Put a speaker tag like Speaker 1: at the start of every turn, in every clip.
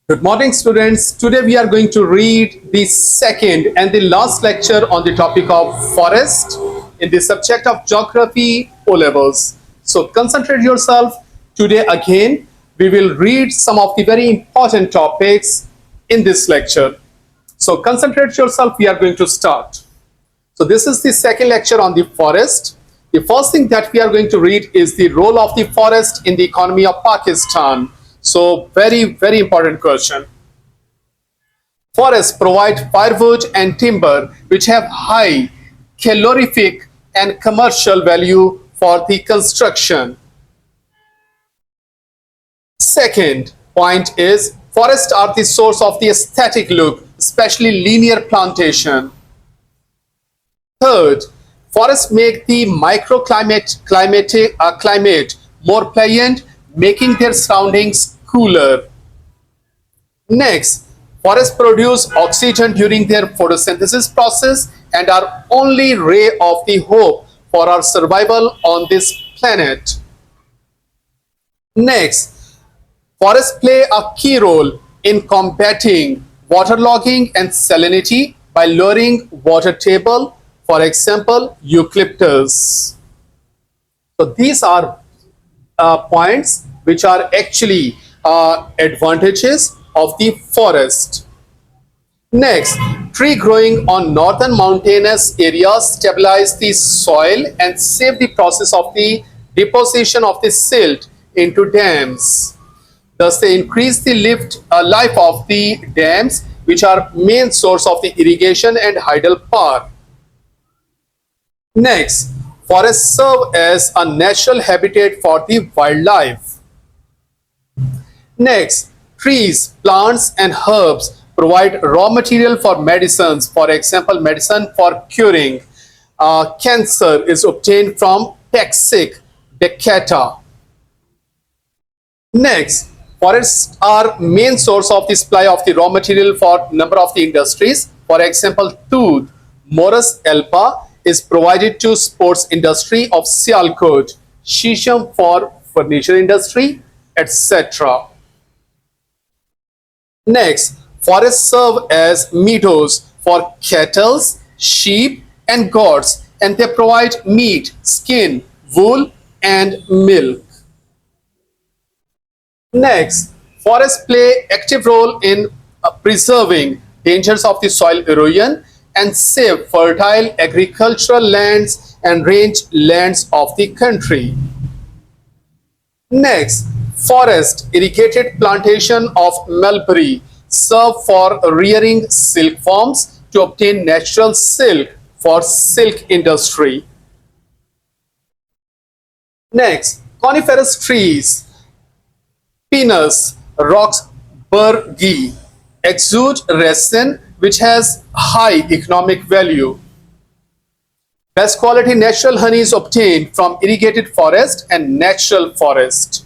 Speaker 1: Good morning, students. Today we are going to read the second and the last lecture on the topic of forest in the subject of geography O levels. So concentrate yourself. Today again, we will read some of the very important topics in this lecture. So concentrate yourself. We are going to start. So this is the second lecture on the forest. The first thing that we are going to read is the role of the forest in the economy of Pakistan. So very important question. Forests provide firewood and timber which have high calorific and commercial value for the construction. Second point is forests are the source of the aesthetic look, especially linear plantation. Third, forests make the climate more pleasant, making their surroundings cooler. Next, forests produce oxygen during their photosynthesis process and are only ray of the hope for our survival on this planet. Next, forests play a key role in combating waterlogging and salinity by lowering water table, for example, eucalyptus. So these are points which are actually advantages of the forest. Next, tree growing on northern mountainous areas stabilize the soil and save the process of the deposition of the silt into dams. Thus, they increase the life of the dams, which are main source of the irrigation and hydel power. Next, forests serve as a natural habitat for the wildlife. Next, trees, plants, and herbs provide raw material for medicines. For example, medicine for curing cancer is obtained from Taxic baccata. Next, forests are main source of the supply of the raw material for number of the industries. For example, tooth, Morus elpa is provided to sports industry of Sialkot, Shisham for furniture industry, etc. Next, forests serve as meadows for cattle, sheep, and goats, and they provide meat, skin, wool, and milk. Next, forests play active role in preserving dangers of the soil erosion and save fertile agricultural lands and range lands of the country. Next, forest irrigated plantation of mulberry serve for rearing silkworms to obtain natural silk for silk industry. Next, coniferous trees, Pinus roxburghi exude resin which has high economic value. Best quality natural honey is obtained from irrigated forest and natural forest.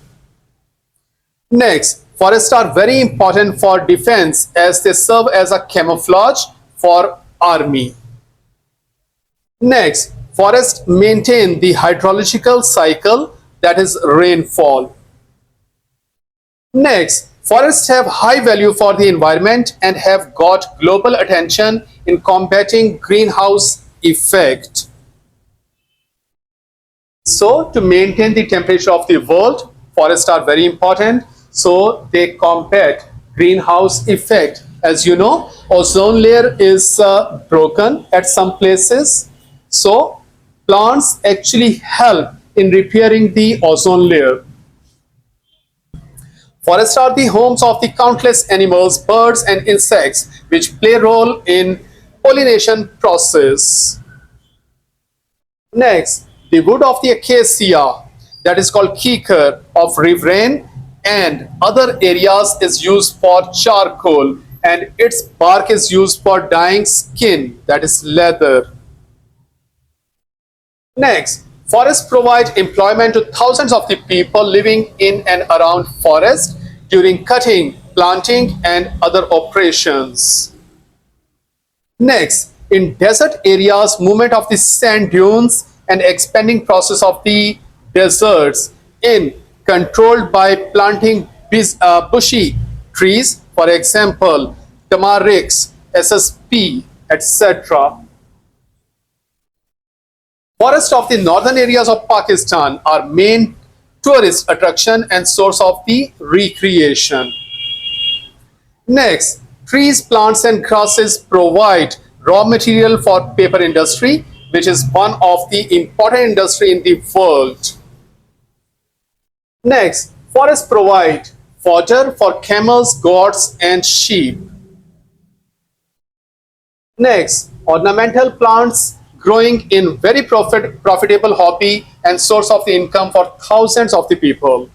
Speaker 1: Next, forests are very important for defense as they serve as a camouflage for army. Next, forests maintain the hydrological cycle, that is rainfall. Next, forests have high value for the environment and have got global attention in combating greenhouse effect. So, to maintain the temperature of the world, forests are very important. So, they combat greenhouse effect. As you know, ozone layer is broken at some places. So, plants actually help in repairing the ozone layer. Forests are the homes of the countless animals, birds, and insects which play a role in pollination process. Next, the wood of the acacia, that is called kikar, of riverine and other areas is used for charcoal, and its bark is used for dyeing skin, that is leather. Next, forests provide employment to thousands of the people living in and around forest during cutting, planting, and other operations. Next, in desert areas, movement of the sand dunes and expanding process of the deserts in controlled by planting bushy trees For example, tamarix, SSP, etc. Forests of the northern areas of Pakistan are main tourist attraction and source of the recreation. Next, trees, plants and grasses provide raw material for paper industry, which is one of the important industry in the world. Next, forests provide fodder for camels, goats and sheep. Next, ornamental plants growing in very profitable hobby and source of the income for thousands of the people.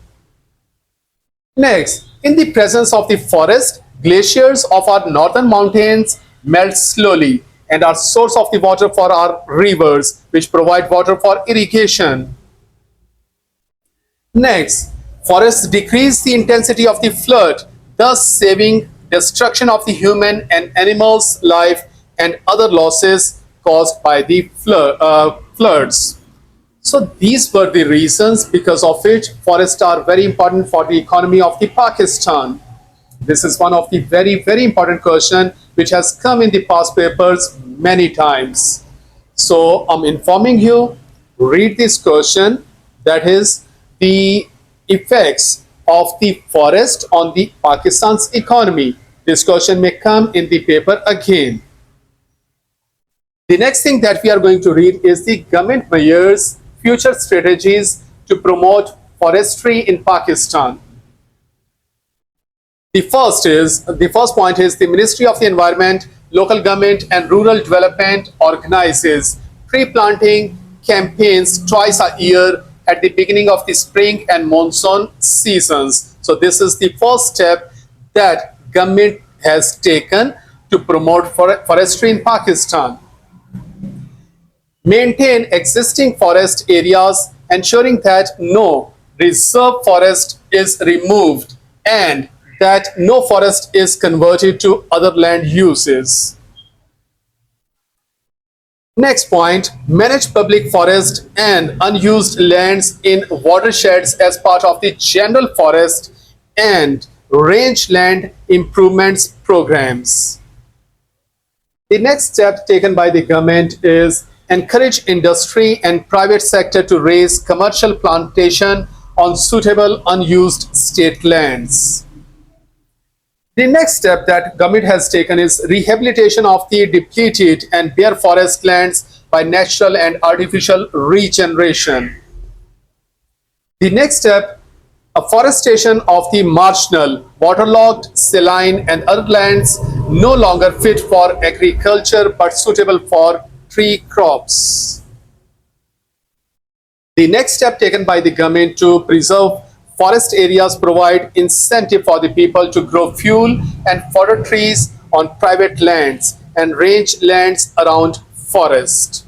Speaker 1: Next, in the presence of the forest, glaciers of our northern mountains melt slowly and are source of the water for our rivers, which provide water for irrigation. Next, forests decrease the intensity of the flood, thus saving destruction of the human and animals' life and other losses caused by the floods. So these were the reasons because of which forests are very important for the economy of the Pakistan. This is one of the very important question which has come in the past papers many times. So I'm informing you, read this question, that is the effects of the forest on the Pakistan's economy. This question may come in the paper again. The next thing that we are going to read is the government measures future strategies to promote forestry in Pakistan. The first point is the Ministry of the Environment, Local Government and Rural Development organizes tree planting campaigns twice a year at the beginning of the spring and monsoon seasons. So this is the first step that government has taken to promote forestry in Pakistan. Maintain existing forest areas, ensuring that no reserve forest is removed and that no forest is converted to other land uses. Next point, manage public forest and unused lands in watersheds as part of the general forest and rangeland improvements programs. The next step taken by the government is encourage industry and private sector to raise commercial plantation on suitable unused state lands. The next step that government has taken is rehabilitation of the depleted and bare forest lands by natural and artificial regeneration. The next step, afforestation of the marginal, waterlogged, saline and other lands no longer fit for agriculture but suitable for tree crops. The next step taken by the government to preserve forest areas provide incentive for the people to grow fuel and fodder trees on private lands and range lands around forest.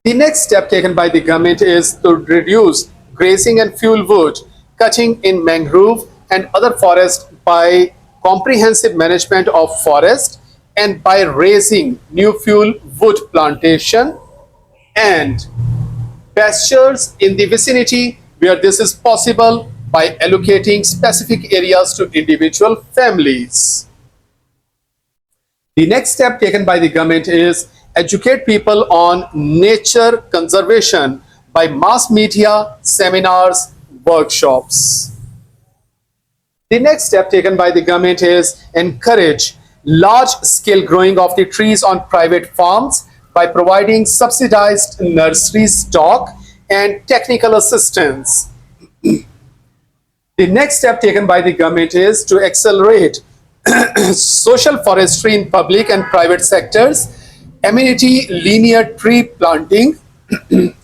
Speaker 1: The next step taken by the government is to reduce grazing and fuel wood, cutting in mangrove and other forests by comprehensive management of forest and by raising new fuel wood plantation and pastures in the vicinity where this is possible by allocating specific areas to individual families. The next step taken by the government is educate people on nature conservation by mass media, seminars, workshops. The next step taken by the government is encourage large-scale growing of the trees on private farms by providing subsidized nursery stock and technical assistance. The next step taken by the government is to accelerate social forestry in public and private sectors, amenity linear tree planting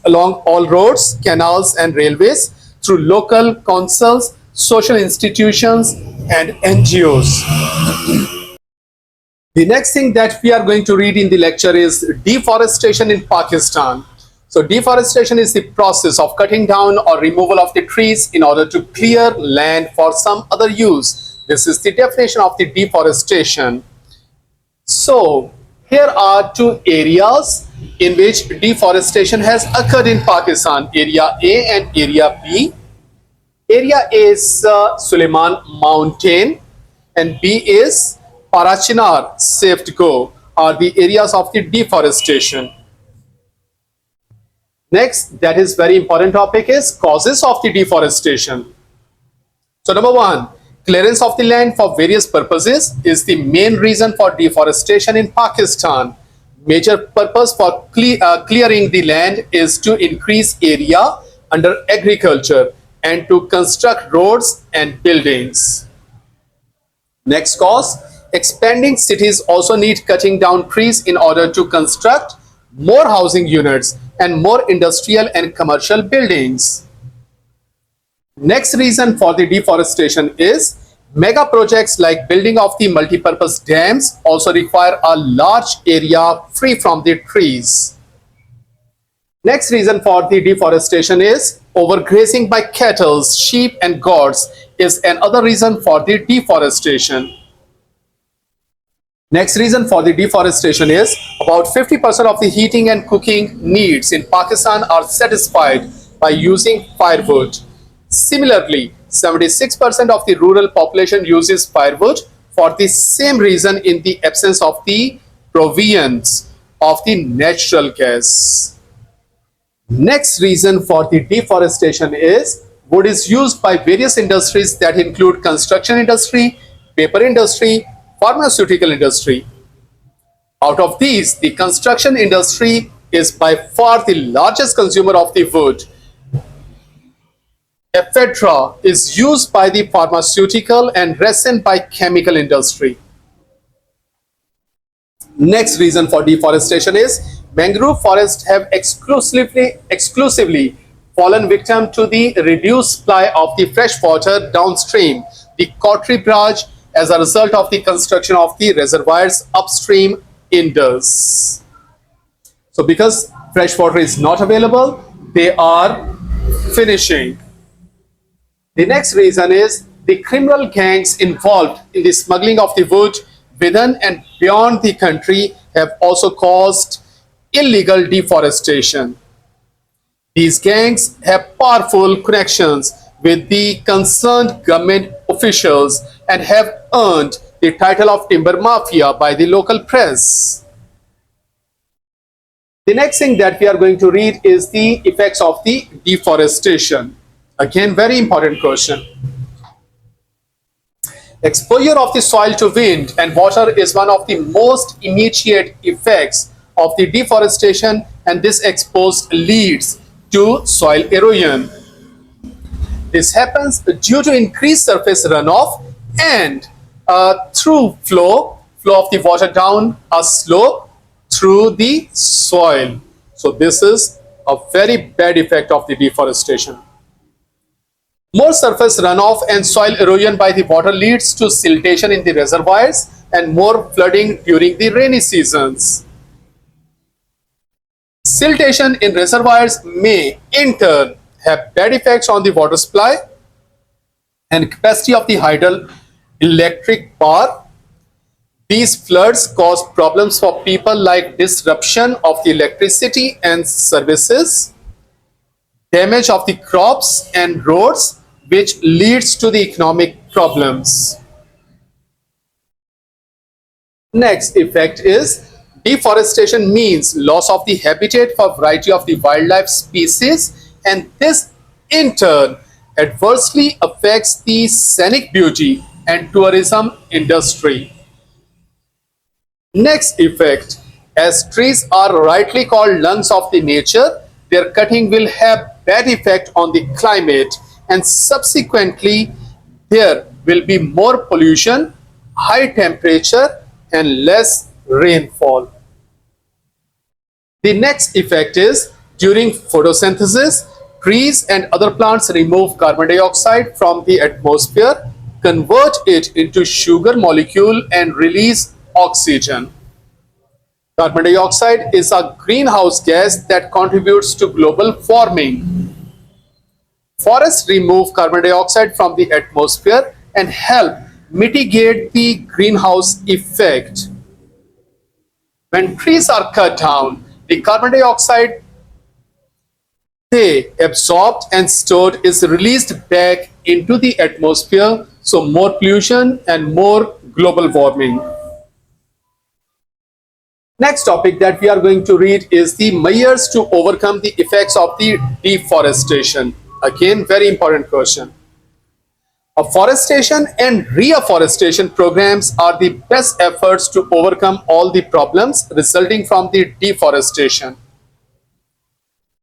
Speaker 1: along all roads, canals and railways through local councils, social institutions and NGOs. The next thing that we are going to read in the lecture is deforestation in Pakistan. So deforestation is the process of cutting down or removal of the trees in order to clear land for some other use. This is the definition of the deforestation. So here are two areas in which deforestation has occurred in Pakistan, Area A and Area B. Area A is Suleiman Mountain and B is Parachinar, safe to go, are the areas of the deforestation. Next, that is very important topic is causes of the deforestation. So number one, clearance of the land for various purposes is the main reason for deforestation in Pakistan. Major purpose for clearing the land is to increase area under agriculture and to construct roads and buildings. Next cause, expanding cities also need cutting down trees in order to construct more housing units and more industrial and commercial buildings. Next reason for the deforestation is mega projects like building of the multipurpose dams also require a large area free from the trees. Next reason for the deforestation is overgrazing by cattle, sheep and goats is another reason for the deforestation. Next reason for the deforestation is about 50% of the heating and cooking needs in Pakistan are satisfied by using firewood. Similarly, 76% of the rural population uses firewood for the same reason in the absence of the provisions of the natural gas. Next reason for the deforestation is wood is used by various industries that include construction industry, paper industry, pharmaceutical industry. Out of these, the construction industry is by far the largest consumer of the wood. Ephedra is used by the pharmaceutical and resin by chemical industry. Next reason for deforestation is mangrove forests have exclusively fallen victim to the reduced supply of the fresh water downstream the Kotri Barrage as a result of the construction of the reservoirs upstream Indus. So because fresh water is not available, they are finishing. The next reason is the criminal gangs involved in the smuggling of the wood within and beyond the country have also caused illegal deforestation. These gangs have powerful connections with the concerned government officials and have earned the title of timber mafia by the local press. The next thing that we are going to read is the effects of the deforestation. Again, very important question. Exposure of the soil to wind and water is one of the most immediate effects of the deforestation, and this exposure leads to soil erosion. This happens due to increased surface runoff and through flow of the water down a slope through the soil. So this is a very bad effect of the deforestation. More surface runoff and soil erosion by the water leads to siltation in the reservoirs and more flooding during the rainy seasons. Siltation in reservoirs may in turn have bad effects on the water supply and capacity of the hydroelectric power. These floods cause problems for people like disruption of the electricity and services, damage of the crops and roads, which leads to the economic problems. Next effect is deforestation means loss of the habitat for a variety of the wildlife species, and this in turn adversely affects the scenic beauty and tourism industry. Next effect, as trees are rightly called lungs of the nature, their cutting will have bad effect on the climate, and subsequently there will be more pollution, high temperature and less rainfall. The next effect is during photosynthesis, trees and other plants remove carbon dioxide from the atmosphere, convert it into sugar molecule and release oxygen. Carbon dioxide is a greenhouse gas that contributes to global warming. Forests remove carbon dioxide from the atmosphere and help mitigate the greenhouse effect. When trees are cut down, the carbon dioxide they absorbed and stored is released back into the atmosphere So more pollution and more global warming. Next topic that we are going to read is the measures to overcome the effects of the deforestation. Again, very important question. Afforestation and reforestation programs are the best efforts to overcome all the problems resulting from the deforestation.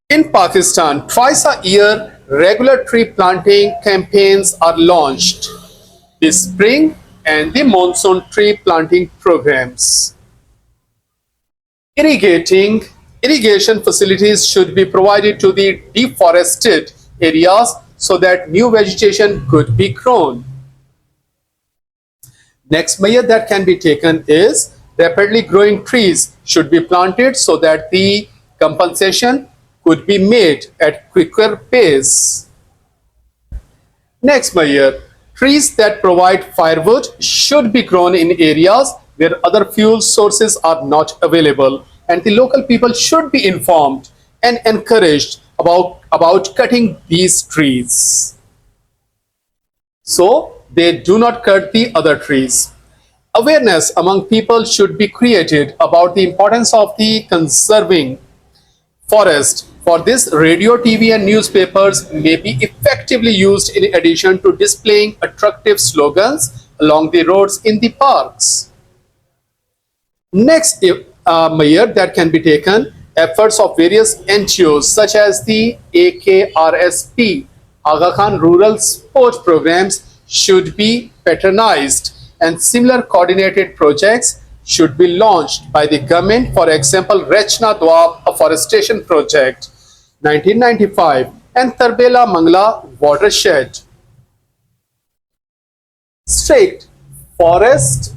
Speaker 1: In Pakistan, twice a year, regular tree planting campaigns are launched. The spring and the monsoon tree planting programs. Irrigation facilities should be provided to the deforested areas so that new vegetation could be grown. Next measure that can be taken is rapidly growing trees should be planted so that the compensation could be made at quicker pace. Next measure, trees that provide firewood should be grown in areas where other fuel sources are not available, and the local people should be informed and encouraged about cutting these trees, so they do not cut the other trees. Awareness among people should be created about the importance of the conserving forest. For this, radio, TV, and newspapers may be effectively used in addition to displaying attractive slogans along the roads in the parks. Next measure that can be taken, efforts of various NGOs such as the AKRSP, Aga Khan Rural Sport Programs should be patronized, and similar coordinated projects should be launched by the government. For example, Rachna Dwab Afforestation Project, 1995, and Tarbela Mangla Watershed. Strict forest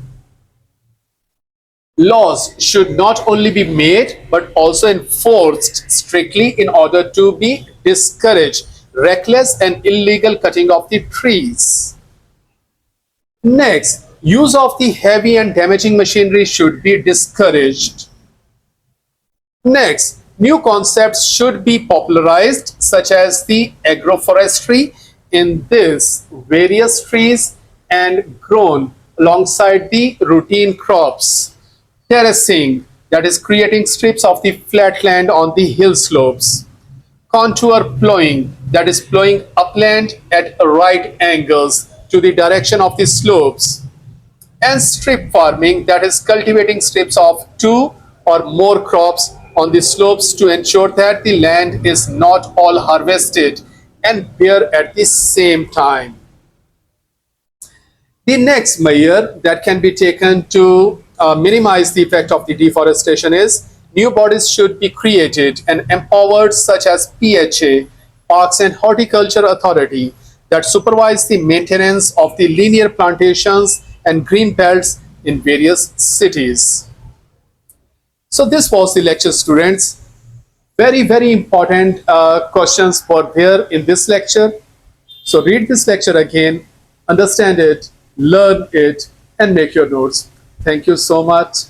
Speaker 1: laws should not only be made but also enforced strictly in order to be discouraged reckless and illegal cutting of the trees. Next, use of the heavy and damaging machinery should be discouraged. Next, new concepts should be popularized, such as the agroforestry. In this, various trees and grown alongside the routine crops. Terracing, that is creating strips of the flat land on the hill slopes. Contour plowing, that is plowing upland at right angles to the direction of the slopes. And strip farming, that is cultivating strips of two or more crops on the slopes to ensure that the land is not all harvested and bare at the same time. The next measure that can be taken to minimize the effect of the deforestation is new bodies should be created and empowered, such as PHA, Parks and Horticulture Authority, that supervise the maintenance of the linear plantations and green belts in various cities. So this was the lecture, students. Very important questions were there in this lecture. So read this lecture again, understand it, learn it, and make your notes. Thank you so much.